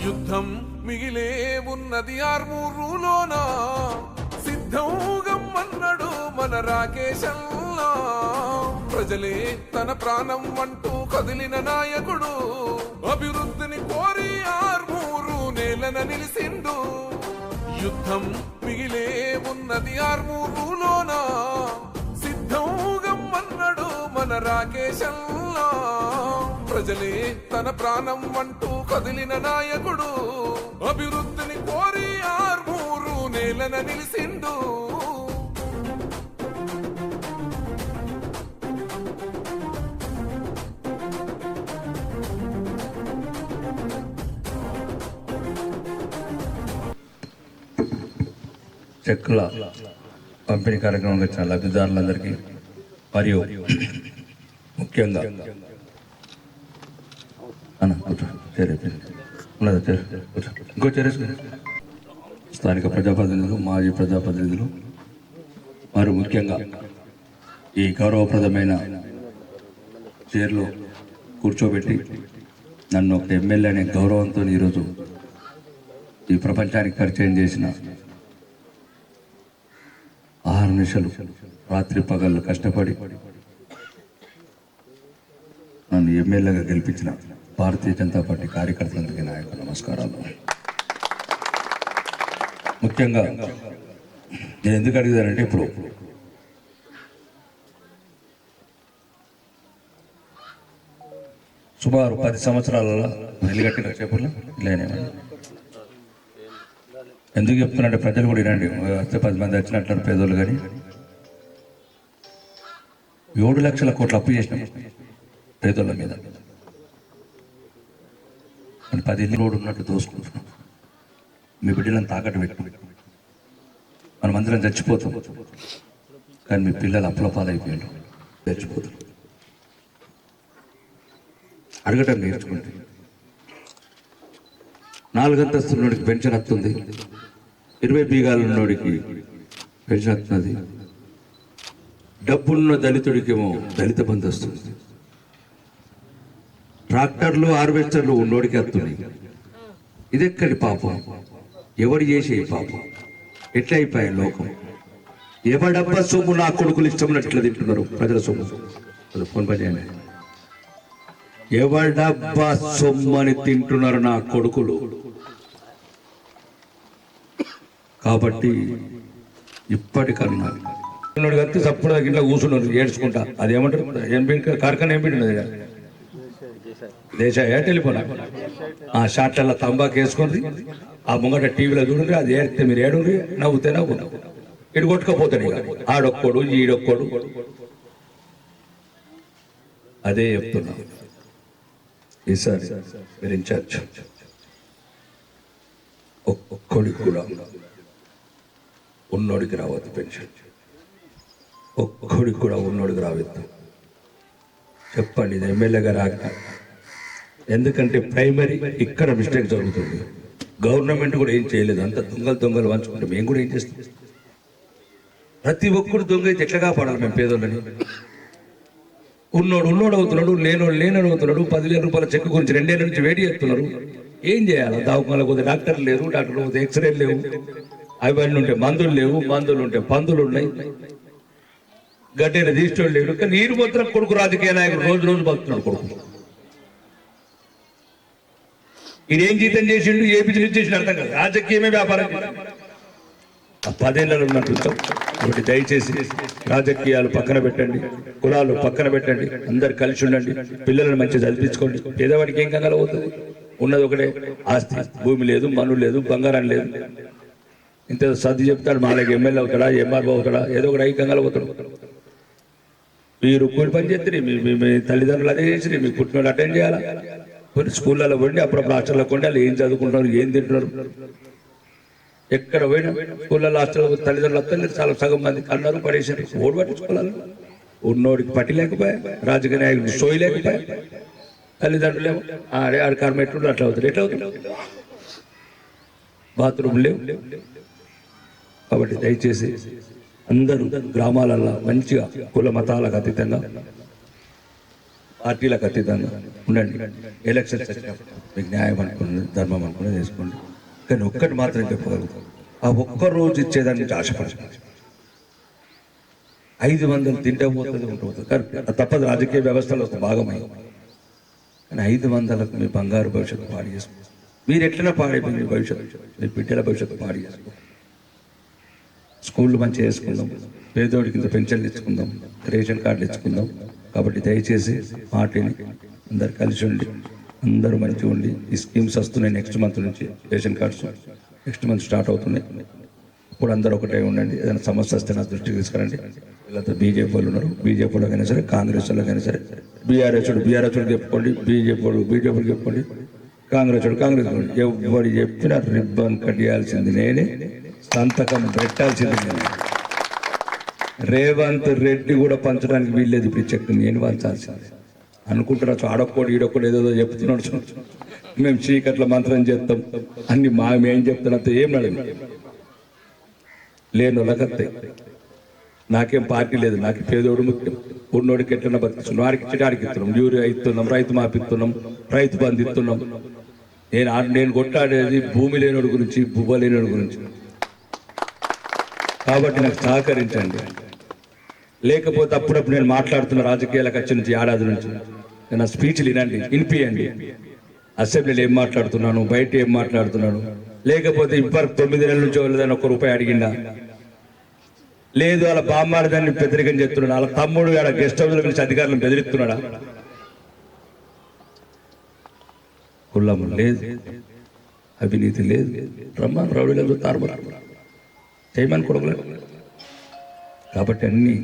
యుద్ధం మిగిలే ఉన్నది ఆర్మూరులోన సిద్ధం గమ్మన్నడు మన రాకేశల్లా ప్రజలే తన ప్రాణం అంటూ కదిలిన నాయకుడు అభివృద్ధిని కోరి ఆర్మూరు నేలన నిలిసిండు యుద్ధం మిగిలే ఉన్నది ఆర్మూరులోన సిద్ధం గమ్మన్నడు మన రాకేశల్లా ప్రజలే తన ప్రాణం అంటూ కదిలిన నాయకుడు అభివృద్ధిని కోరి ఆర్మూరు నేలన నిలిసిండు చెక్కుల పంపిణీ కార్యక్రమంలో వచ్చిన లబ్ధిదారులందరికీ మరియు ముఖ్యంగా ఇంకో స్థానిక ప్రజాప్రతినిధులు మాజీ ప్రజాప్రతినిధులు మరియు ముఖ్యంగా ఈ గౌరవప్రదమైన చైర్లో కూర్చోబెట్టి నన్ను ఒక ఎమ్మెల్యే అనే గౌరవంతో ఈరోజు ఈ ప్రపంచానికి పరిచయం చేసిన 6 నిమిషాలు రాత్రి పగళ్ళు కష్టపడి నన్ను ఎమ్మెల్యేగా గెలిపించిన భారతీయ జనతా పార్టీ కార్యకర్తలందరికీ నా యొక్క నమస్కారాలు. ముఖ్యంగా నేను ఎందుకు అడిగానంటే ఇప్పుడు సుమారు 10 సంవత్సరాలలో వెలుగట్టిన చేపలు ఇలానే ఎందుకు చెప్తున్నాంటే ప్రజలు కూడా వినండి. 10 మంది వచ్చినట్లు పేదోళ్ళు కానీ 7 లక్షల కోట్ల అప్పు చేసినాం పేదోళ్ళ మీద. 10 ఇల్లు రోడ్డు ఉన్నట్టు దోసుకుంటున్నాం. మీ బిడ్డలను తాకట్టు పెట్టుకుంటాం. మనం అందరం చచ్చిపోతాం కానీ మీ పిల్లలు అప్పుల పాలైపోయారు, చచ్చిపోతారు. అడగటం నేర్చుకుంటే 4 అంతస్తున్నోడికి పెన్షన్ వస్తుంది, 20 బీగాలు ఉన్నోడికి పెన్షన్ వస్తున్నది, డబ్బున్న దళితుడికేమో దళిత బంధు వస్తుంది, ట్రాక్టర్లు హార్వెస్టర్లు ఉన్నోడికి వస్తున్నాయి. ఇదెక్కడి పాపం? ఎవరు చేసే పాపం? ఎట్లా అయిపోయాయి లోకం? ఎవడబ్బా సొమ్ము నా కొడుకులు ఇష్టమైనట్లు తింటున్నారు ప్రజల సొమ్ము. ఫోన్ పని ఎవడబ్బా సొమ్మని తింటున్నారు నా కొడుకులు. కాబట్టి ఇప్పటికన్నా కత్తి సప్పుడు ఇంట్లో కూర్చున్నారు ఏడ్చుకుంటా. అది ఏమంటారు కార్ఖానా ఏం పెట్టినది దేశ టెలిఫోన్ ఆ షాట్ల తంబాకు వేసుకుంది. ఆ ముంగట టీవీలో చూడండి, అది ఏడితే మీరు ఏడుండ్రి, నవ్వుతే నవ్వు, ఇటు కొట్టుకపోతాడు. ఇక ఆడొక్కడు ఈడొక్కడు. అదే చెప్తున్నా. ఈసారి మీరు ఇన్ఛార్జ్ ఒక్కడికి కూడా ఉన్నోడికి రావద్దు పెన్షన్. ఒక్కడికి కూడా ఉన్నోడికి రావద్దు చెప్పండి. ఇది ఎమ్మెల్యేగా రాక. ఎందుకంటే ప్రైమరీ ఇక్కడ మిస్టేక్ జరుగుతుంది. గవర్నమెంట్ కూడా ఏం చేయలేదు. అంత దొంగలు వంచుకుంటే మేము కూడా ఏం చేస్తాం? ప్రతి ఒక్కడు దొంగ అయితే ఎట్లా కాపాడాలి మేము పేదోళ్ళని? ఉన్నోడు అవుతున్నాడు, లేనోడు అవుతున్నాడు. 10,000 రూపాయల చెక్ గురించి 2 ఏళ్ళ నుంచి వేడి చేస్తున్నారు. ఏం చేయాలి? దావకాలకు పోతే డాక్టర్లు లేరు, డాక్టర్లు పోతే ఎక్స్రేలు లేవు, అవన్నీ ఉంటే మందులు లేవు, మందులు ఉంటే పందులు ఉన్నాయి, గడ్డైన తీసుకోవడం లేడు. కానీ నీరు మాత్రం కొడుకు రాజకీయ నాయకుడు రోజు బతున్నాడు కొడుకు. ఈయనేం జీతం చేసిండు, ఏ బిజినెస్ చేసిండు అర్థం కాదు. రాజకీయమే వ్యాపారం. 10 ఏళ్ళలో ఉన్నట్టు ఒకటి దయచేసి రాజకీయాలు పక్కన పెట్టండి, కులాలు పక్కన పెట్టండి, అందరు కలిసి ఉండండి, పిల్లలను మంచిగా చదివించుకోండి. పేదవాడికి ఏం కంగారు అవుతుంది? ఉన్నది ఒకటే ఆస్తి, భూమి లేదు, మన్ను లేదు, బంగారం లేదు. ఇంత సర్ది చెప్తాడు, మాలకి ఎమ్మెల్యే అవుతాడా, ఎంఆర్ఓ అవుతాడా, ఏదో ఒకటి కంగారు అవుతాడు. మీరు కూలి పని చేస్తే మీ తల్లిదండ్రులు అదే చేసి మీ పుట్టినోళ్ళు అటెండ్ చేయాలా? కొన్ని స్కూళ్ళలో పోండి, అప్పుడప్పుడు హాస్టల్లో కొండి, వాళ్ళు ఏం చదువుకుంటున్నారు, ఏం తింటున్నారు. ఎక్కడ పోయినా స్కూళ్ళలో హాస్టల్లో తల్లిదండ్రులు వస్తారు, చాలా సగం మంది అన్నారు పడేసారు. ఓడి పట్టించుకోవాలి. ఉన్నోడికి పట్టి లేకపోయా, రాజకీయ నాయకుడికి సోయి లేకపోయా, తల్లిదండ్రులేమో ఆడ కర్మ ఎట్లుంటే అట్లా అవుతుంది. ఎట్లా అవుతుంది? బాత్రూమ్ లేవు. కాబట్టి దయచేసి అందరూ గ్రామాలలో మంచిగా కుల మతాలకు అతీతంగా పార్టీలకు అతీతంగా ఉండండి. ఎలక్షన్స్ వచ్చినప్పుడు మీకు న్యాయం అనుకున్నది, ధర్మం అనుకున్నది చేసుకోండి. కానీ ఒక్కటి మాత్రం చెప్పగలుగుతాం, ఆ ఒక్క రోజు ఇచ్చేదాని నుంచి ఆశపడకండి. 500 తింటే పోతుంది, ఉంటుంది, కానీ తప్పదు, రాజకీయ వ్యవస్థలో ఒక భాగమై. కానీ 500లకు మీ బంగారు భవిష్యత్తు పాడు చేసుకోండి. మీరు ఎట్లైనా పాడైపోయింది మీ భవిష్యత్తు, మీ బిడ్డల భవిష్యత్తు పాడు చేసుకోండి. స్కూళ్ళు మంచిగా చేసుకుందాం, పేదోడికి ఇంత పెన్షన్లు ఇచ్చుకుందాం, రేషన్ కార్డులు ఇచ్చుకుందాం. కాబట్టి దయచేసి మాటిని అందరు కలిసి ఉండి, అందరూ మంచిగా ఉండి, ఈ స్కీమ్స్ వస్తున్నాయి నెక్స్ట్ మంత్ నుంచి, ration cards next month start అవుతున్నాయి. ఇప్పుడు అందరూ ఒకటే ఉండండి. ఏదైనా సమస్య వస్తే నా దృష్టికి తీసుకురండి. వీళ్ళతో బీజేపీ వాళ్ళు ఉన్నారు, బీజేపీ వాళ్ళకైనా సరే, కాంగ్రెస్ వాళ్ళకైనా సరే, బీఆర్ఎస్ చెప్పుకోండి, బీజేపీ చెప్పుకోండి, కాంగ్రెస్ ఎవరు చెప్పినా రిబ్బన్ కట్ చేయాల్సింది నేనే, సంతకం పెట్టాల్సింది నేనే. రేవంత్ రెడ్డి కూడా పంచడానికి వీల్లేదు. ఇప్పుడు చెక్ నేను పంచాల్సింది అనుకుంటున్నా. ఆడొక్కడు ఈడొక్కడు ఏదో చెప్తున్నాడు, మేము చీకట్ల మంత్రం చేస్తాం అన్ని మేం చెప్తున్నంత ఏం నడదు. లేని వాళ్ళకత్తాయి. నాకేం పార్టీ లేదు, నాకు పేదోడు ముఖ్యం. ఉన్నోడికి ఎట్లన్నా బతికిస్తున్నాం, వాడికి ఇచ్చడానికి ఇస్తున్నాం, యూరియా ఇస్తున్నాం, రైతు మాపిస్తున్నాం, రైతు బంధు ఇస్తున్నాం. నేను కొట్లాడేది భూమి లేనోడి గురించి, బువ్వ లేనోడి గురించి. కాబట్టి నాకు సహకరించండి. లేకపోతే అప్పుడప్పుడు నేను మాట్లాడుతున్న రాజకీయాలకు వచ్చి నుంచి ఏడాది నుంచి నేను ఆ స్పీచ్లు వినిపియండి. అసెంబ్లీలో ఏం మాట్లాడుతున్నాను, బయట ఏం మాట్లాడుతున్నాను. లేకపోతే ఇప్పటికి 9 నెలల నుంచి వాళ్ళదని ₹1 అడిగిందా లేదు. వాళ్ళ బామ్మారి దాన్ని బెదిరికం చెప్తున్నాడు, వాళ్ళ తమ్ముడు ఆడ గెస్ట్ హౌస్ పిలిచి అధికారులను బెదిరిస్తున్నాడా? కులం లేదు, అవినీతి లేదు, బ్రహ్మాన్ రౌడీలు తారుమారు చేయమని కొడుకులేదు. కాబట్టి అన్ని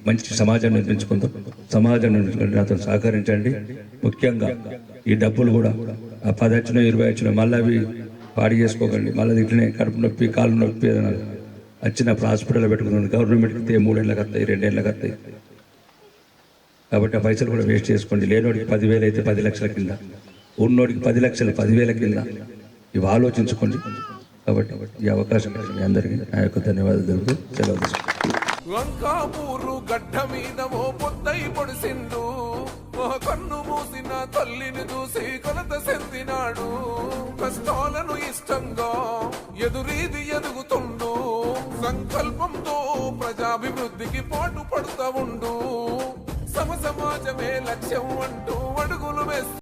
మంచి సమాజం నిర్మించుకుందాం. సమాజం నిర్మించుకుంటే అతను సహకరించండి. ముఖ్యంగా ఈ డబ్బులు కూడా ఆ 10 వచ్చినా 20 వచ్చినా మళ్ళీ అవి పాడి చేసుకోకండి. మళ్ళీ ఇట్లనే కడుపు నొప్పి, కాళ్ళు నొప్పి ఏదైనా వచ్చినప్పుడు హాస్పిటల్లో పెట్టుకున్నాను. గవర్నమెంట్కి 3 ఏళ్ళకి వస్తాయి, 2 ఏళ్ళకి వస్తాయి. కాబట్టి ఆ పైసలు కూడా వేస్ట్ చేసుకోండి. లేనోడికి 10,000 అయితే 10 లక్షల కింద, ఉన్నోడికి 10 లక్షలు 10,000 కింద. ఇవి ఆలోచించుకోండి. కాబట్టి ఈ అవకాశం మీ అందరికీ నా యొక్క ధన్యవాదాలు తెలుపుతూ సెలవు తీసుకుంటాను. లంకాపూరు గడ్డ మీద ఓ పొద్దై పొడిసిండు, కన్ను మూసిన తల్లిని చూసి కొలత చెందినాడు. కష్టాలను ఇష్టంగా ఎదురీది ఎదుగుతుండు, సంకల్పంతో ప్రజాభివృద్ధికి పాటు పడుతూ ఉండు. సమాజమే లక్ష్యం అంటూ అడుగులు వేస్తూ